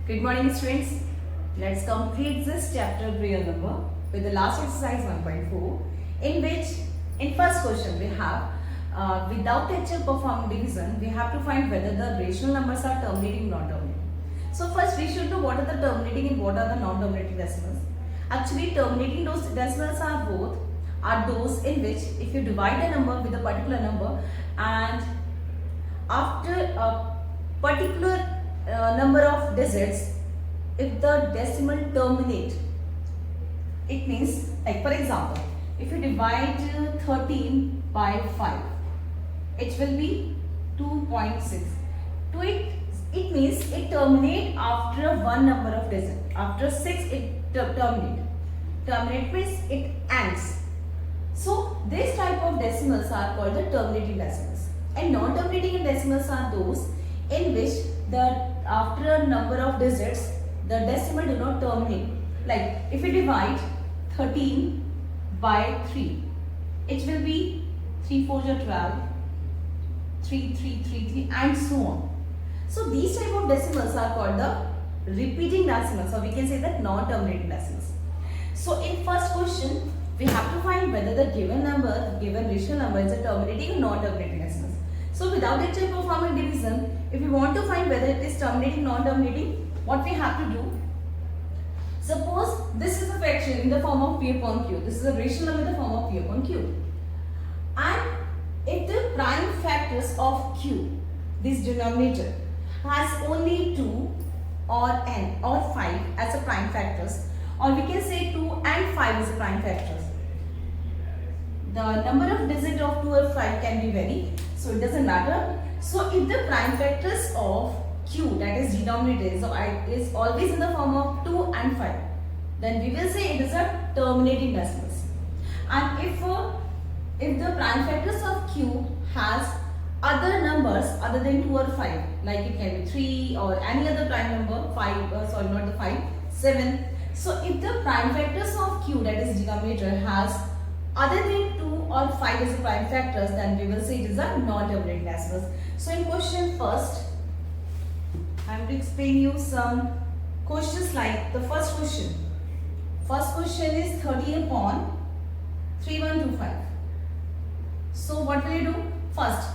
Good morning, students. Let's complete this chapter real number with the last exercise 1.4, in which in first question we have without actual performing division we have to find whether the rational numbers are terminating or non-terminating. So first we should know what are the terminating and what are the non-terminating decimals. Actually, terminating those decimals are those in which if you divide a number with a particular number and after a particular number of digits, if the decimal terminate, it means, like for example, if you divide 13 by 5, it will be 2.6. It means it terminate after one number of digits. After 6 it terminate. Terminate means it ends. So this type of decimals are called the terminating decimals. And non-terminating decimals are those in which after a number of digits the decimal do not terminate. Like if you divide 13 by 3, it will be 3 4 are 12, 3 3 3 3 and so on. So these type of decimals are called the repeating decimals, or we can say that non-terminating decimals. So in first question we have to find whether the given rational number is a terminating or non-terminating decimals. So without actually performing division, if we want to find whether it is terminating or non-terminating, what we have to do, suppose this is a fraction in the form of p upon q. This is a rational number in the form of p upon q. And if the prime factors of q, this denominator, has only 2 or n or 5 as a prime factors, or we can say 2 and 5 as a prime factors. The number of digits of 2 or 5 can be vary, so it doesn't matter. So if the prime factors of q, that is denominator, is always in the form of 2 and 5, then we will say it is a terminating decimals. And if the prime factors of q has other numbers other than 2 or 5, like it can be 3 or any other prime number, 7. So if the prime factors of q, that is denominator, has other than 2 or 5 as a prime factors, then we will say it is a non-terminating decimals. So in question first, I am to explain you some questions like the first question. First question is 30 upon 3125. So what will you do? First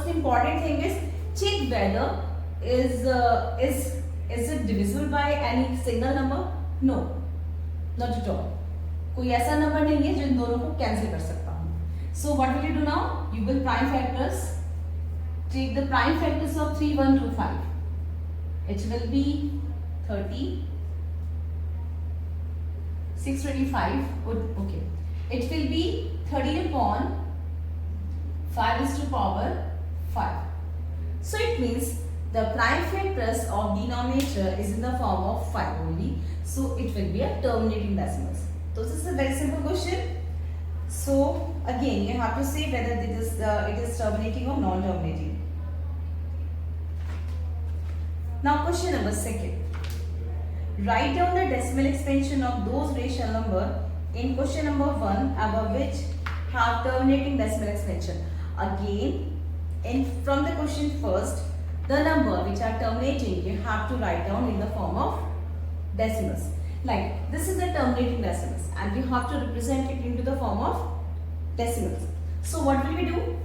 important thing is check whether is it divisible by any single number? No, not at all. कोई ऐसा number नहीं है जो इन दोनों को cancel कर सकता हूँ. So what will you do now? You will prime factors. Take the prime factors of 3, 1, 2, 5. It will be 30, 625. Okay. It will be 30 upon 5 is to power 5. So it means the prime factors of denominator is in the form of 5 only. So it will be a terminating decimals. So this is a very simple question. So again you have to say whether it is terminating or non-terminating. Now question number second. Write down the decimal expansion of those rational number in question number 1 above which have terminating decimal expansion. Again, from the question first, the number which are terminating you have to write down in the form of decimals. Like this is the terminating decimals and you have to represent it into the form of decimals. So what will we do?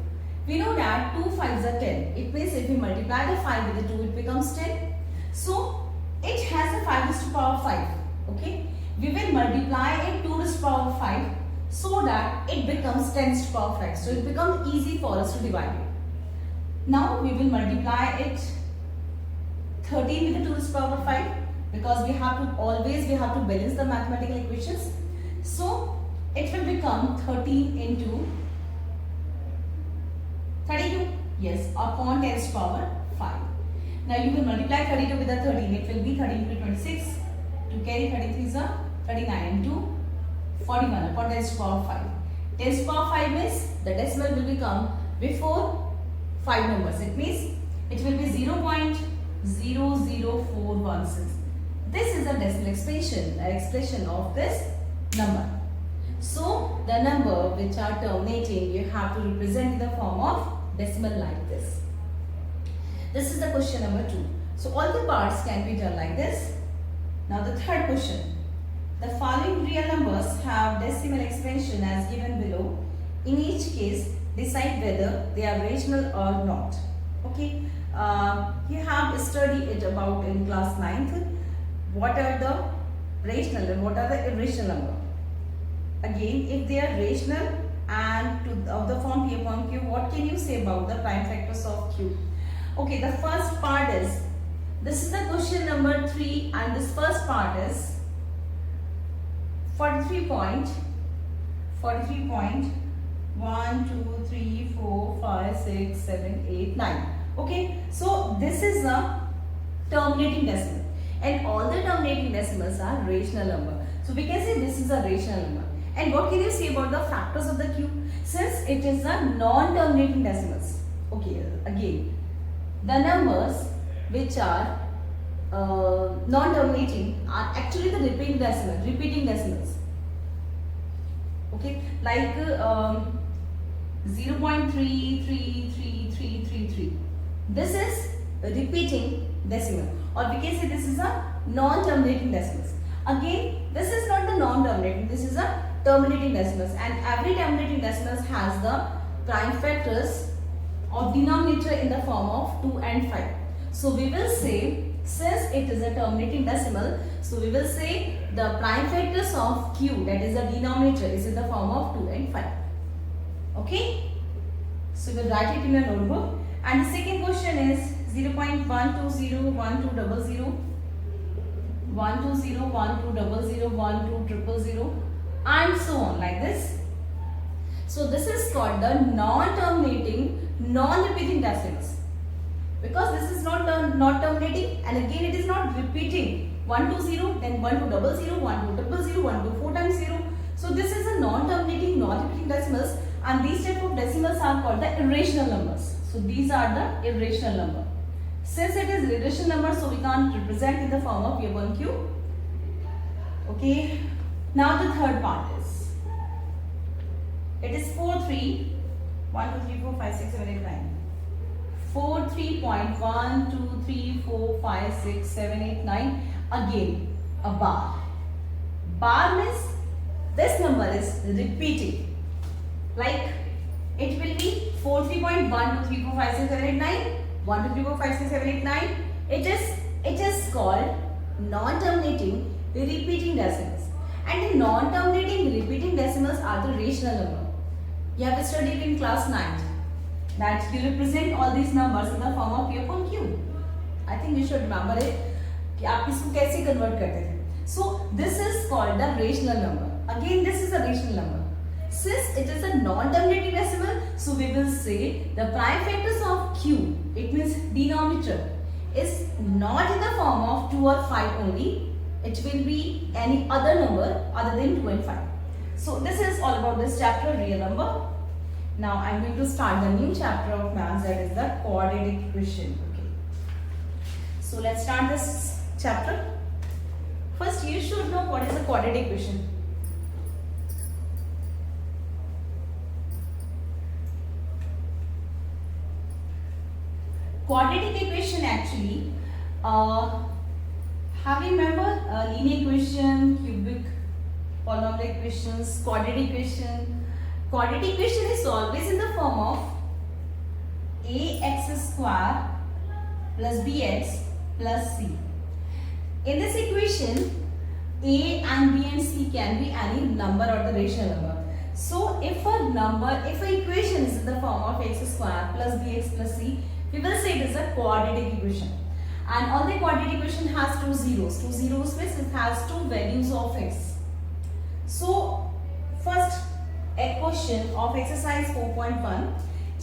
We know that 2 5s are 10. It means if we multiply the 5 with the 2, it becomes 10. So it has a 5 raised to power 5. Okay. We will multiply it 2 raised to power 5 so that it becomes 10 raised to power 5. So it becomes easy for us to divide it. Now we will multiply it 13 with the 2 raised to power 5 because we have to balance the mathematical equations. So it will become 13 into 32. Yes, upon 10 raised to power 5. Now you will multiply 32 with the 13. It will be 13 into 26. To carry 33 is 39 into 41 upon 10 raised to power 5. 10 raised to power 5 means the decimal will become before 5 numbers. It means it will be 0.00416. This is a decimal expression of this number. So the number which are terminating you have to represent in the form of decimal like this. This is the question number 2. So all the parts can be done like this. Now the third question. The following real numbers have decimal expansion as given below. In each case, decide whether they are rational or not. Okay. You have studied it about in class 9th. What are the rational and what are the irrational number? Again, if they are rational and of the form P upon Q, what can you say about the prime factors of Q? Okay, the first part is, this is the question number 3 and this first part is 43.1, 2, 3, 4, 5, 6, 7, 8, 9. Okay, so this is a terminating decimal and all the terminating decimals are rational number. So we can say this is a rational number. And what can you say about the factors of the Q? Since it is a non-terminating decimals. Okay, again, the numbers which are non-terminating are actually the repeating decimals. Okay, like 0.33333. This is a repeating decimal, or we can say this is a non-terminating decimals. Again, this is not the non-terminating, this is a terminating decimals, and every terminating decimals has the prime factors of denominator in the form of 2 and 5. So we will say, since it is a terminating decimal, so we will say the prime factors of Q, that is the denominator, is in the form of 2 and 5. Okay? So we will write it in a notebook. And the second question is 0.120, 1200, 120, 1200, 12000, and so on, like this. So this is called the non-terminating, non-repeating decimals, because this is not terminating, and again it is not repeating. 120, then 1200, 1200, 124 times 0. So this is a non-terminating, non-repeating decimals, and these type of decimals are called the irrational numbers. So these are the irrational number. Since it is irrational number, so we can't represent in the form of P upon Q. Okay. Now the third part is, it is 4, 3, 1, 2, 3, 4, 5, 6, 7, 8, 9. 4, 3.1, 2, 3, 4, 5, 6, 7, 8, 9. Again, a bar. Bar means this number is repeating. Like it will be 4, 3.1, 2, 3, 4, 5, 6, 7, 8, 9. 1, 2, 3, 4, 5, 6, 7, 8, 9. It is called non-terminating repeating decimals. And the non-terminating repeating decimals are the rational number. You have studied in class 9 that you represent all these numbers in the form of P upon Q. I think you should remember it. कि आप इसको कैसे convert करते थे. So this is called the rational number. Again, this is a rational number. Since it is a non-terminating decimal, so we will say the prime factors of Q, it means denominator, is not in the form of 2 or 5 only. It will be any other number other than 2 and 5. So this is all about this chapter, real number. Now I am going to start the new chapter of maths, that is the quadratic equation. Okay. So let's start this chapter. First, you should know what is a quadratic equation. Quadratic equation actually, have you remember linear equation, cubic polynomial equations, quadratic equation? Quadratic equation is always in the form of ax square plus bx plus c. In this equation, a and b and c can be any number or the rational number. So if an equation is in the form of x square plus bx plus c, we will say it is a quadratic equation. And all the quadratic equation has two zeros. Two zeros means it has two values of x. So first, a question of exercise 4.1,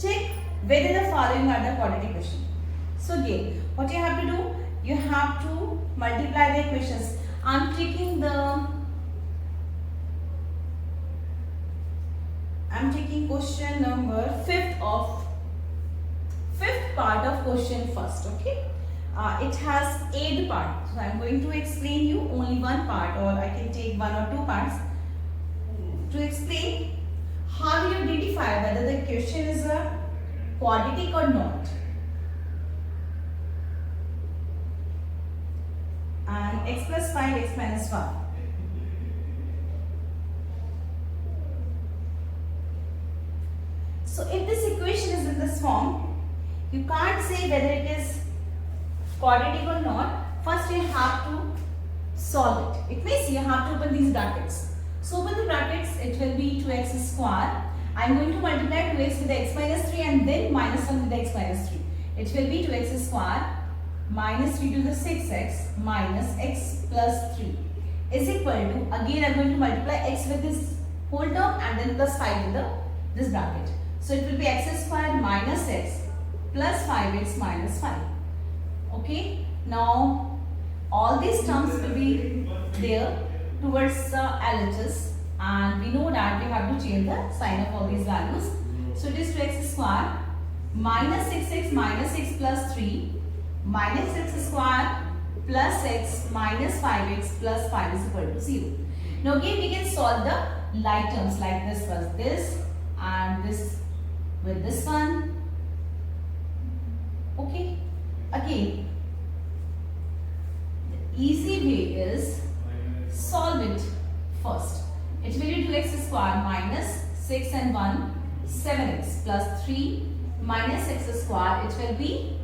check whether the following are the quadratic equation. So again, what you have to do, you have to multiply the equations. I'm taking question number 5th part of question first. Okay, it has 8 parts, so I'm going to explain you only one part, or I can take 1 or 2 parts to explain how you identify whether the question is a quadratic or not. and x plus 5 x minus 1. So if this equation is in this form, you can't say whether it is quadratic or not. First you have to solve it. It means you have to open these brackets. So open the brackets, it will be 2x square. I am going to multiply 2x with the x minus 3 and then minus 1 with the x minus 3. It will be 2x square minus 3 to the 6x minus x plus 3 is equal to, again I am going to multiply x with this whole term and then plus 5 with this bracket. So it will be x square minus x plus 5x minus 5. Okay. Now all these terms will be there towards the LHS, and we know that we have to change the sign of all these values. So it is 2x square minus 6x minus x plus 3 minus x square plus x minus 5x plus 5 is equal to 0. Now again we can solve the like terms, like this was this and this with this one. Okay. Again, the easy way is solve it first. It will be 2x square minus 6 and 1 7x plus 3 minus x square. It will be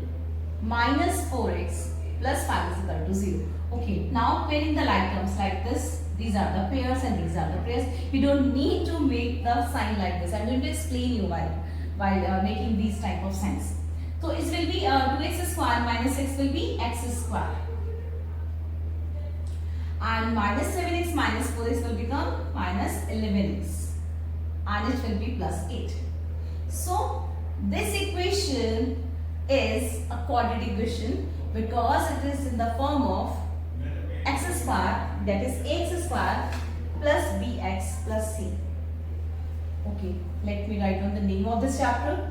minus 4x plus 5 is equal to 0. Okay, now pairing the like terms like this. These are the pairs and these are the pairs. You don't need to make the sign like this. I'm going to explain you while making these type of signs. So it will be 2x square minus 6 will be x square. And minus 7x minus 4x will become minus 11x. And it will be plus 8. So this equation is a quadratic equation because it is in the form of x square, that is ax square plus bx plus c. Okay, let me write down the name of this chapter.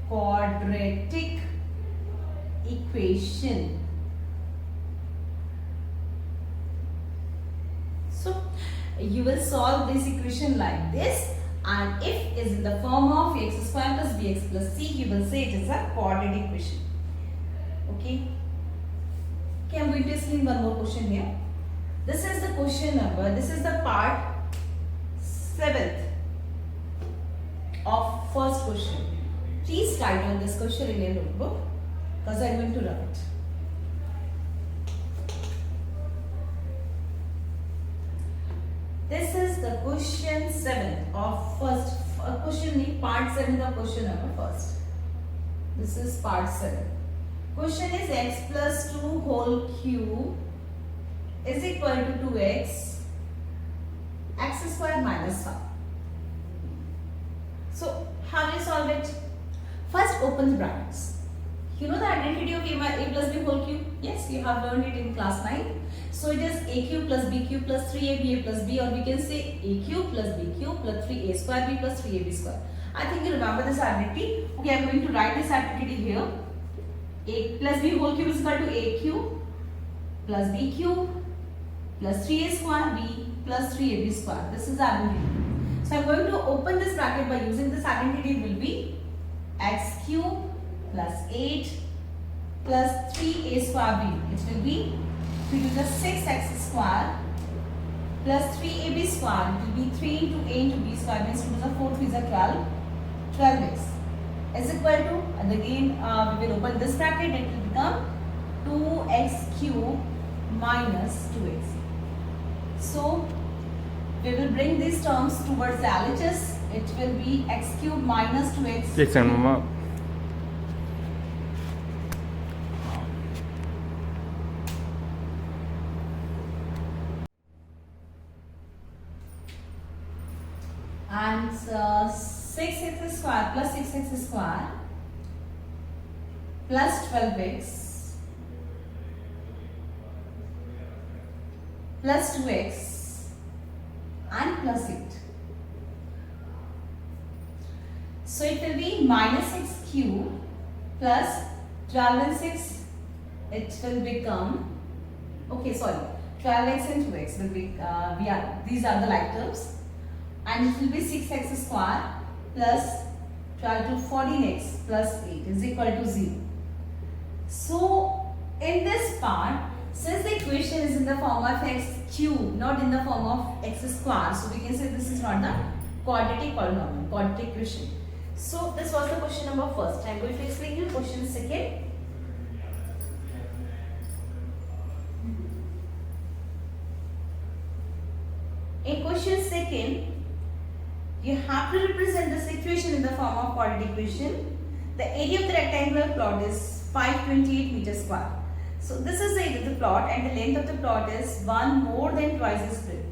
Quadratic equation. So you will solve this equation like this, and if is in the form of x square plus bx plus c, you will say it is a quadratic equation. Okay. Okay, I'm going to explain one more question here. This is the question number, this is the part 7th of first question. Please write down this question in your notebook because I am going to run it. This is the question 7 of first question, part 7 of question number first. This is part 7. Question is x plus 2 whole cube is equal to 2x x square minus 5. So how do you solve it? First open the brackets. You know the identity of a plus b whole cube? Yes, you have learned it in class 9. So it is a cube plus b cube plus 3ab plus b, or we can say a cube plus b cube plus 3a square b plus 3ab square. I think you remember this identity. Okay, I am going to write this identity here. A plus b whole cube is equal to a cube plus b cube plus 3a square b plus 3ab square. This is identity. So I am going to open this bracket by using this identity. It will be x cube plus 8 plus 3a square b. It will be 3 to the 6x square plus 3ab square. It will be 3 into a into b square means 2 to the 4 3 is 12. 12x is equal to, and again we will open this bracket. It will become 2x cube minus 2x. So we will bring these terms towards the LHS. It will be x cube minus 2x. Yes, Mama. And 6x square plus 6x square plus 12x plus 2x and plus 8. So it will be minus x cube plus 12 and 6. It will become, okay, sorry, 12x and 2x will be, these are the like terms. And it will be 6x square plus 12 to 14x plus 8 is equal to 0. So in this part, Since the equation is in the form of x cube, not in the form of x square, so we can say this is not the quadratic polynomial, quadratic equation. So this was the question number first. I am going to explain you question second. In question second, you have to represent this equation in the form of quadratic equation. The area of the rectangular plot is 528 meters square. So this is the area of the plot and the length of the plot is 1 more than twice its breadth.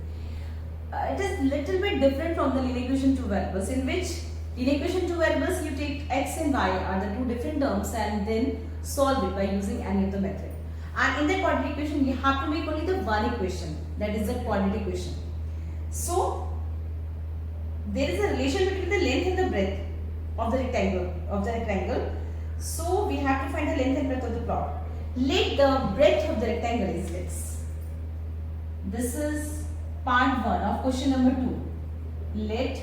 It is little bit different from the linear equation two variables, in which linear equation two variables you take x and y are the two different terms and then solve it by using any of the method. And in the quadratic equation you have to make only the one equation, that is the quadratic equation. So there is a relation between the length and the breadth of the rectangle. So we have to find the length and breadth of the plot. Let the breadth of the rectangle is x. This is part 1 of question number 2. Let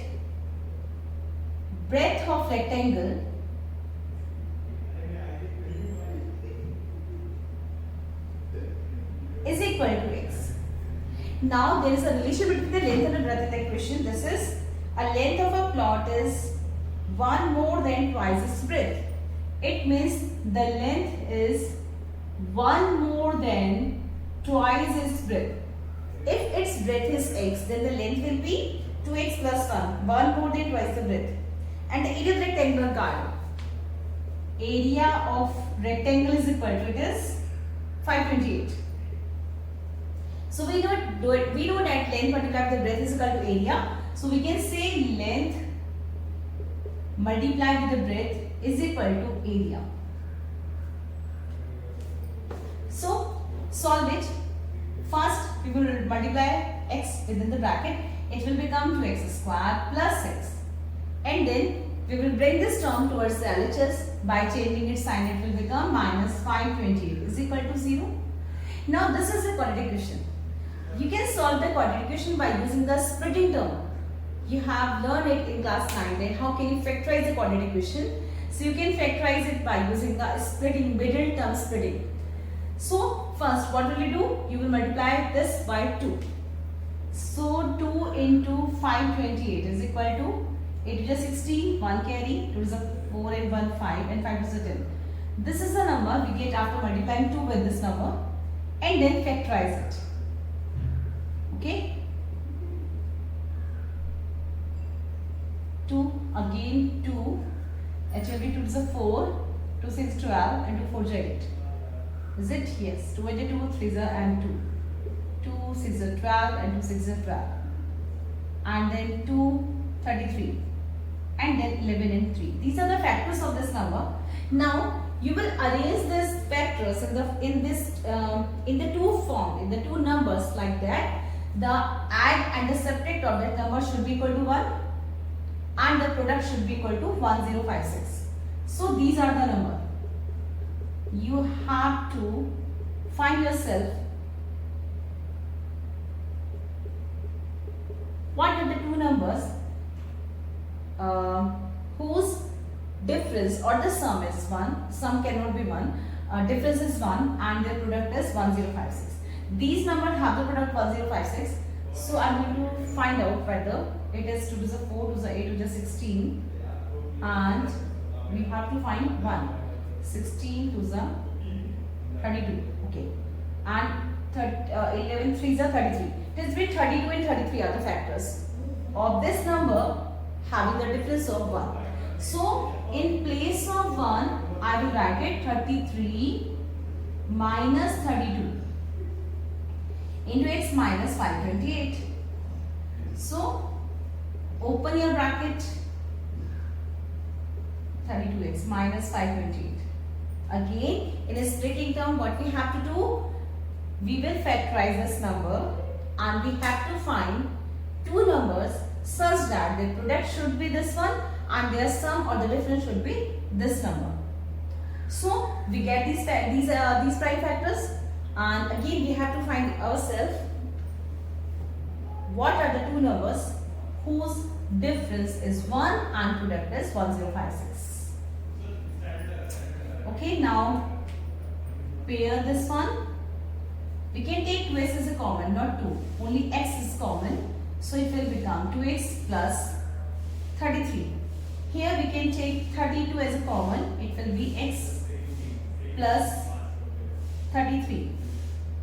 breadth of rectangle is equal to x. Now there is a relation between the length and the breadth in the equation. This is a length of a plot is 1 more than twice its breadth. It means the length is 1 more than twice its breadth. If its breadth is x, then the length will be 2x plus 1 more than twice the breadth. And the area of the rectangular garden, area of rectangle is equal to, it is 528. So we know that length multiplied with the breadth is equal to area. So we can say length multiplied with the breadth is equal to area. So solve it. First we will multiply x within the bracket. It will become 2x square plus x. And then we will bring this term towards the LHS. By changing its sign, it will become minus 528 is equal to 0. Now this is a quadratic equation. You can solve the quadratic equation by using the splitting term. You have learned it in class 9 that how can you factorize the quadratic equation. So you can factorize it by using the splitting, middle term splitting. So first what will you do? You will multiply this by 2. So 2 into 528 is equal to 8 to the 16, 1 carry, 2 is a 4 and 1 5 and 5 is a 10. This is the number we get after multiplying 2 with this number and then factorize it. Okay? 2 again 2, it will be 2 is a 4, 2 6 12 and 2 4 is 8. Is it? Yes. 2 is a 2, 3 is a and 2. 2 6 is 12 and 2 6 is 12. And then 2 33 and then 11 and 3. These are the factors of this number. Now you will arrange these factors in the two form, in the two numbers like that. The add and the subtract of that number should be equal to 1 and the product should be equal to 1056. So these are the number. You have to find yourself what are the two numbers whose difference or the sum is 1, sum cannot be 1, difference is 1 and their product is 1056. These numbers have the product 1056. So I am going to find out whether it is 2 to the 4, 2 to the 8, 2 to the 16 and we have to find 1. 16 to the 32. Okay. And 11 3 is the 33. It is between 32 and 33 are the factors of this number having the difference of 1. So in place of 1, I will write it 33 minus 32 into x minus 528. So open your bracket, 32x minus 528. Again, in a splitting term, what we have to do? We will factorize this number and we have to find two numbers such that the product should be this one and their sum or the difference should be this number. So we get these prime factors and again we have to find ourselves what are the two numbers whose difference is 1 and product is 1056. Okay, now pair this one We can take 2x as a common, not 2. Only x is common. So it will become 2x plus 33. Here we can take 32 as a common. It will be x plus 33.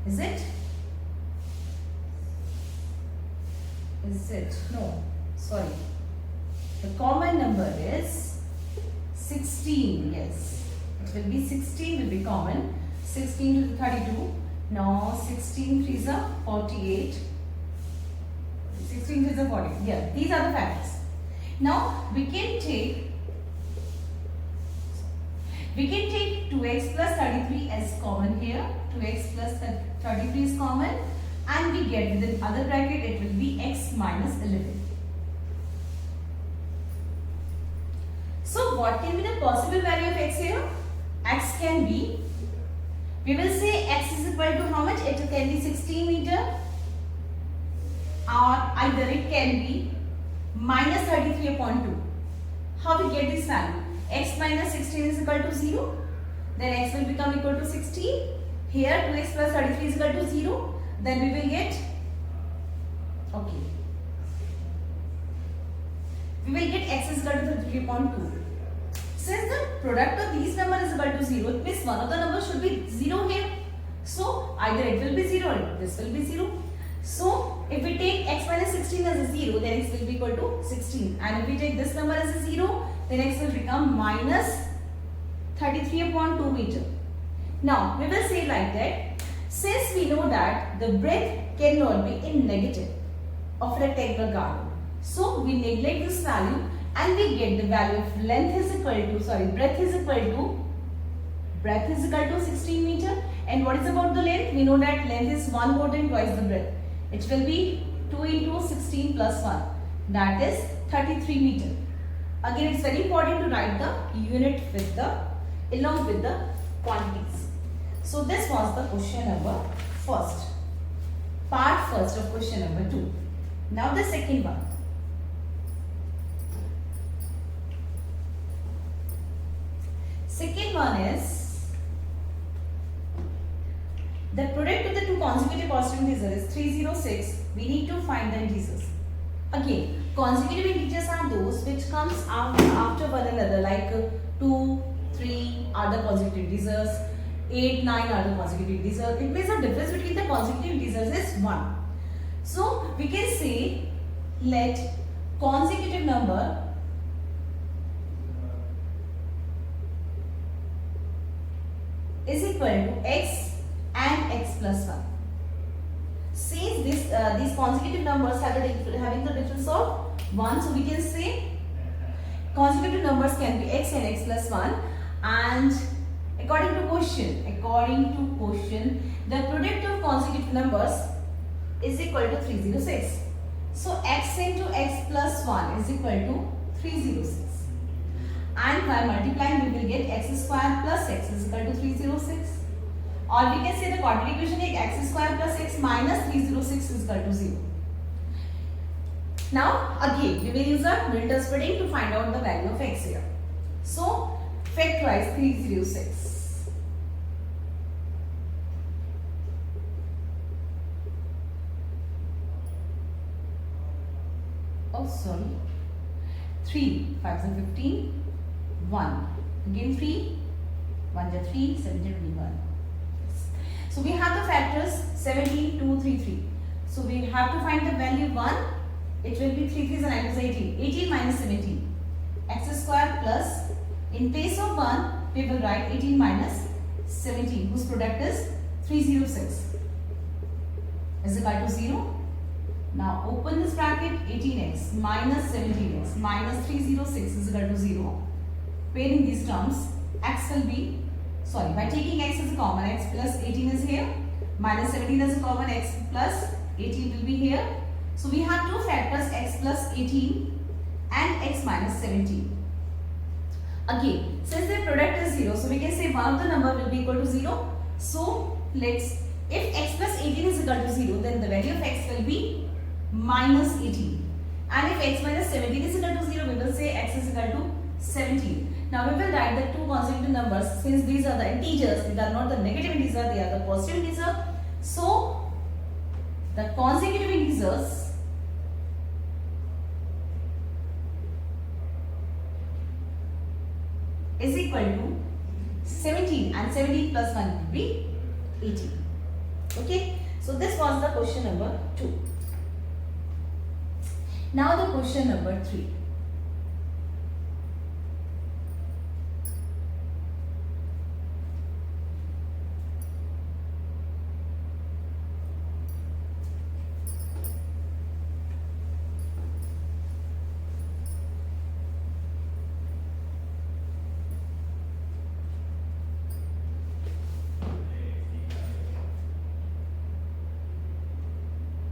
Is it? Is it? No. Sorry. The common number is 16. Yes. It will be 16 will be common. 16 to the 32. Now 16 3s are 48. 16 3s are 40. Yeah. These are the factors. Now we can take 2x plus 33 as common here. 2x plus 33 is common, and we get within other bracket it will be x minus 11. So what can be the possible value of x here? X can be, we will say x is equal to how much? It can be 16 meter, or either it can be minus 33 upon 2. How we get this value? X minus 16 is equal to 0. Then x will become equal to 16. Here 2x plus 33 is equal to 0. Then we will get, okay, we will get x is equal to 33 upon 2. Since the product of these numbers is equal to 0, it means one of the numbers should be 0 here. So either it will be 0 or this will be 0. So if we take x minus 16 as a 0, then x will be equal to 16. And if we take this number as a 0, then x will become minus 33 upon 2 meter. Now we will say like that, since we know that the breadth cannot be in negative of rectangular garden, so we neglect this value and we get the value of breadth is equal to 16 meter. And what is about the length? We know that length is 1 more than twice the breadth. It will be 2 into 16 plus 1, that is 33 meter. Again, it's very important to write the unit with along with the quantities. So this was the question number part first of question number 2. Now the second one. Second one is the product of the two consecutive positive integers is 306. We need to find the integers. Again, consecutive integers are those which comes after one another, like 2, 3 are the consecutive integers, 8, 9 are the consecutive integers. It means the difference between the consecutive integers is 1. So we can say let consecutive number is equal to x and x plus 1. Since these consecutive numbers having the difference of 1, so we can say consecutive numbers can be x and x plus 1, and according to question, the product of consecutive numbers is equal to 306. So x into x plus 1 is equal to 306. And by multiplying we will get x square plus x is equal to 306. Or we can say the quadratic equation is x square plus x minus 306 is equal to 0. Now again we will use our Milton spreading to find out the value of x here. So factorize 306. Oh sorry, 3 5s are 15, 1 again 3, 1 is 3, 7 is 21. So we have the factors 17, 2, 3, 3. So we have to find the value 1. It will be 3 3s are 9 is 18. 18 minus 17. X square plus, in place of 1, we will write 18 minus 17, whose product is 306. Is equal to 0. Now open this bracket, 18x minus 17x minus 306 is equal to 0. Pairing these terms, x will be, sorry, by taking x as a common, x plus 18 is here, minus 17 as a common, x plus 18 will be here. So we have two factors, x plus 18 and x minus 17. Again, since the product is 0, so we can say one of the number will be equal to 0. So let's, if x plus 18 is equal to 0, then the value of x will be minus 18. And if x minus 17 is equal to 0, we will say x is equal to 17. Now we will write the two consecutive numbers. Since these are the integers, these are not the negative integer, they are the positive integer. So the consecutive integers is equal to 17, and 17 plus 1 will be 18. Okay, so this was the question number 2. Now the question number 3.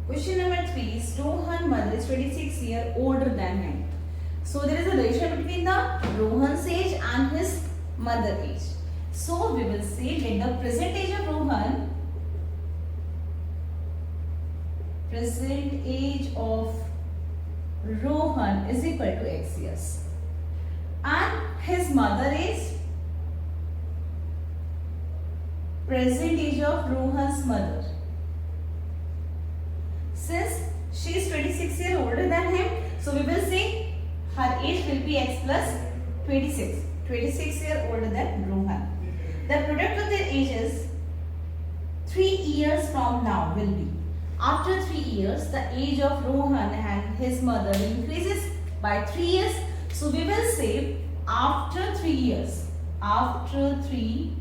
Question number 3 is Rohan's mother is 26 years older than him. So there is a relation between the Rohan's age and his mother age. So we will say let the present age of Rohan, present age of Rohan is equal to x years, and his mother is present age of Rohan's mother. Since she is 26 years older than him, so we will say her age will be x plus 26. 26 years older than Rohan. The product of their ages 3 years from now will be. After 3 years, the age of Rohan and his mother increases by 3 years. So we will say after 3 years. After 3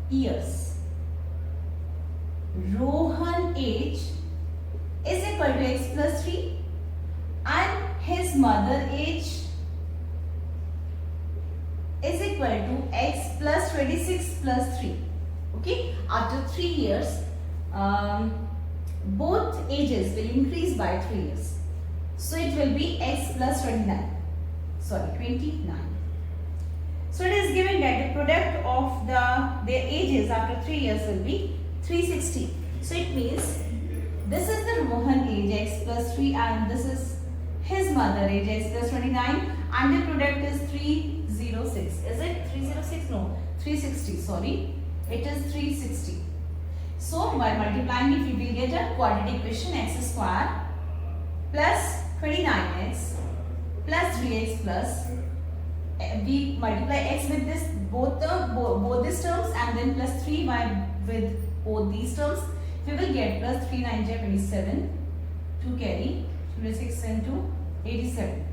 years, Rohan age is equal to x plus 3 and his mother age is equal to x plus 26 plus 3. Okay, after 3 years, both ages will increase by 3 years. So it will be x plus 29. So it is given that the product of their ages after 3 years will be 360. So it means this is the Rohan age x plus 3 and this is his mother age x plus 29 and the product is 306. Is it 306? No, 360. Sorry, it is 360. So by multiplying it, we will get a quadratic equation x square plus 29x plus 3x plus we multiply x with this both these terms and then plus 3y with both these terms. We will get plus 3 9 27 to carry 26 into 87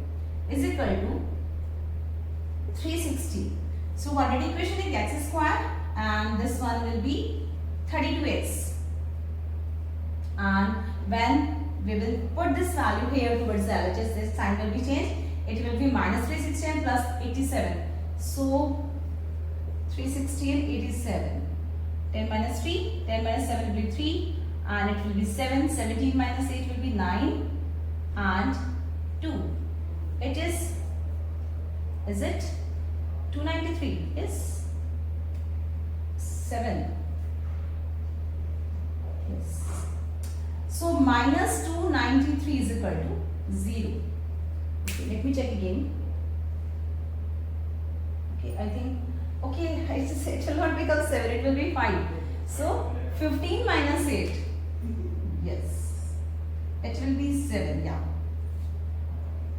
is equal to 360. So quadratic equation is x square and this one will be 32x, and when we will put this value here towards the LHS, this sign will be changed. It will be minus 360 plus 87. So 360 and 87. 10 minus 3, 10 minus 7 will be 3 and it will be 7, 17 minus 8 will be 9 and 2. It is it 293 is 7. Yes. So minus 293 is equal to 0. Okay, let me check again. Okay, I think it will not become 7, it will be 5. So 15 minus 8. Yes. It will be 7, yeah.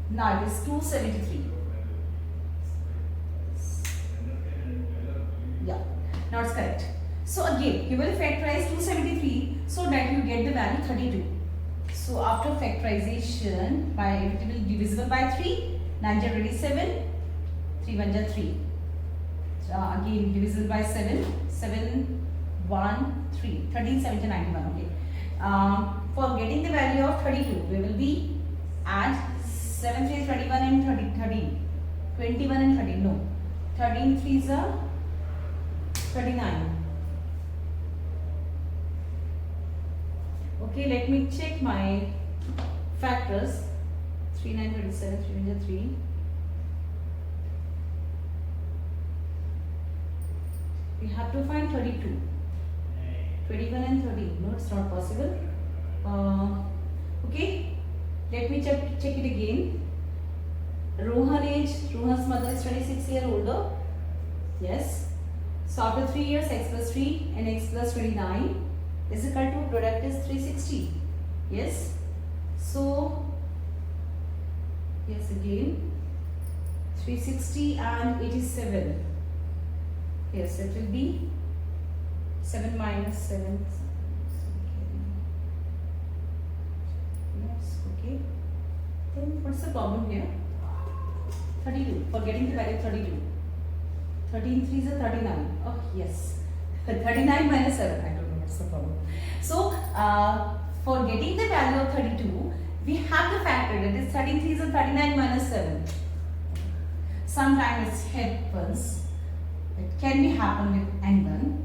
Now it is 273. Yeah, now it's correct. So again, you will factorize 273 so that you get the value 32. So after factorization, it will be divisible by 3, 9 is 27, 3 1 is 3. Again divisible by 7, 7 1 3, 13 7 91. Okay. For getting the value of 32, we will be add 7 3 is 21 and 13, 21 and 13. No, 13 3 is 39. Okay, let me check my factors. 3 9 27, 3 1 3. We have to find 32. 21 and 30. No, it's not possible. Okay, let me check it again. Rohan's mother is 26 years older. Yes. So after 3 years, x plus 3 and x plus 29. is equal to product is 360. Yes. So yes, again 360 and 87. Yes, it will be 7 minus 7. Yes, okay. Then what's the problem here? 32. For getting the value 32. 13 3 is a 39. Oh yes. 39 minus 7. I don't know what's the problem. So for getting the value of 32, we have the factor, that is 13 3 is a 39 minus 7. Sometimes it happens. It can be happen with n1.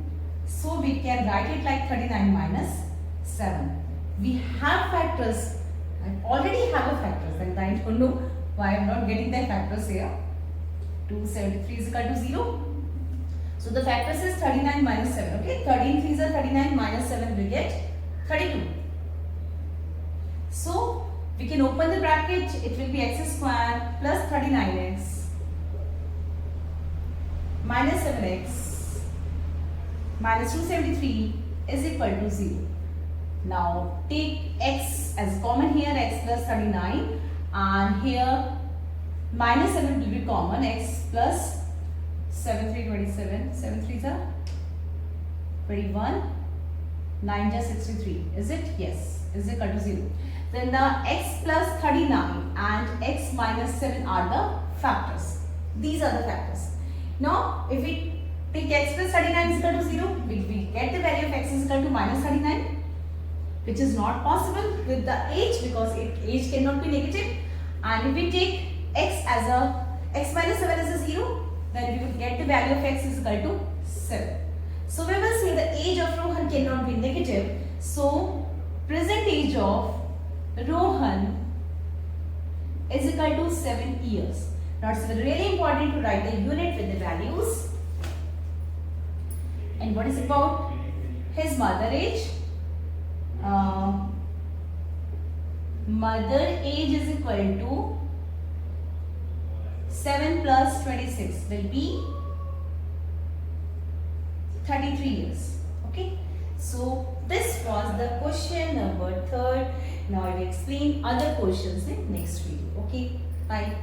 So we can write it like 39 minus 7. We have factors. I already have a factors, and I don't know why I am not getting the factors here. 273 is equal to 0. So the factors is 39 minus 7. Okay, 13 3 is a 39 minus 7 will get 32. So we can open the bracket. It will be x square plus 39x minus 7x minus 273 is equal to 0. Now take x as common here, x plus 39, and here minus 7 will be common, x plus 7 3 27, 7 3 is 21, 9 is 63. Is it? Yes, is equal to 0. Then the x plus 39 and x minus 7 are the factors. These are the factors. Now if we take x plus 39 is equal to 0, we get the value of x is equal to minus 39, which is not possible with the h, because h cannot be negative. And if we take x as a x minus 7 as a 0, then we will get the value of x is equal to 7. So we will say the age of Rohan cannot be negative. So present age of Rohan is equal to 7 years. Now it's really important to write the unit with the values. And what is about his mother age? Mother age is equal to 7 plus 26 will be 33 years. Okay. So this was the question number 3. Now I will explain other questions in next video. Okay. Bye.